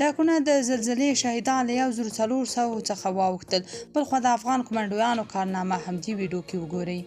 دا کونه د زلزلې شهیدان له 1400 څخه واوښتل. بل خوا د افغان کمانډویانو کارنامه هم دې ویډیو کې وګورئ.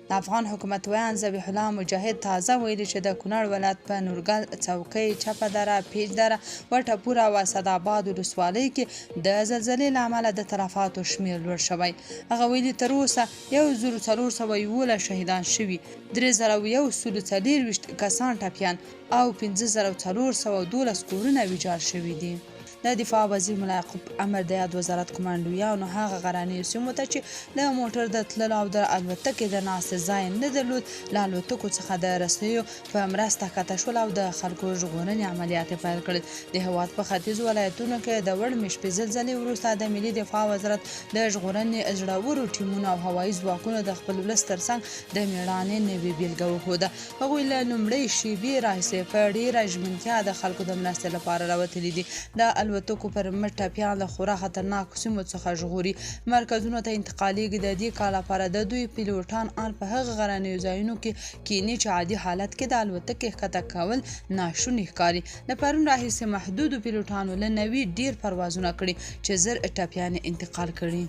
د افغان حکومت ویان ذبیح الله مجاهد تازه ویلي چې د کونړ ولایت په نورګل، څوکۍ، چپه دره، پیج دره، وټه پوره او اسداباد ولسوالۍ کې د زلزلې له امله د تلفاتو شمېر لوړ شوی. هغه ویلي تر اوسه 1411 شهیدان شوي، 3140 کسان ټپیان او 5412 کورونه ویجاړ شوي دي. د دفاع وزیر ملا یعقوب امر د یاد وزارت کمانډویانو هغه غرنیو سیمو ته چې د موټر د تللو او د الوتکې د ناستې ځای نه درلود له الوتکو څخه د رسنیو په مرسته ښکته شول او د خلکو ژغورنې عملیات یې پیل کړل. د هېواد په ختیځو ولایتونو کې د وړمې شپې زلزلې وروسته د ملي دفاع وزارت د ژغورنې زړورو ټیمونو او هوایي ځواکونو د خپل ولس ترڅنګ د مېړانې نوې بېلګه وښوده. هغوی له لومړۍ شېبې راهیسې په ډېره ژمنتیا د خلکو د مرستې لپاره راوتلي دي. د الوتکو پر مټ ټپیان له خورا خطرناکو سیمو څخه ژغوري مرکزونو ته انتقالېږي. د دې کار لپاره د دوی پیلوټان ان په هغه غرنیو ځایونو کې کینی چې عادي حالت کې د الوتکې ښکته کول ناشوني ښکاري. له پرون راهیسې محدودو پیلوټانو له نوي ډیر پروازونه کړي چې زر ټپیان انتقال کړي.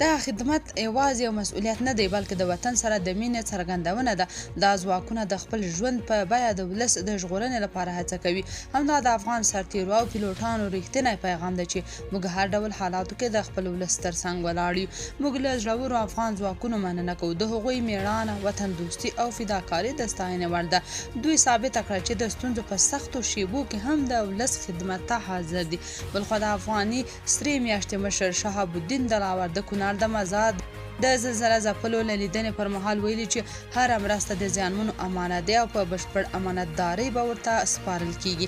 دا خدمت یوازې یو مسؤلیت نه دی بلکې د وطن سره د مینې څرګندونه ده. دا ځواکونه د خپل ژوند په بیه د ولس د ژغورنې لپاره هڅه کوي. همدا د افغان سرتیرو او پیلوټانو ریښتینی پیغام دی چې موږ هر ډول حالاتو کې د خپل ولس ترڅنګ ولاړ یو. موږ له زړورو افغان ځواکونو مننه کوو. د هغوی میړانه، وطن دوستي او فداکاري د ستاینې وړ ده. دوی ثابته کړه چې د ستونزو په سختو شیبو کې هم د ولس خدمت ته حاضر دي. بلخوا د افغاني سرې میاشتې مشر شهاب الدین دلاور د کونړ د مزار د زلزله ځپلو له لیدنې پر مهال ویلي چې هره مرسته د زیانمنو امانت دی او په بشپړ امانتدارۍ به ورته سپارل کیږي.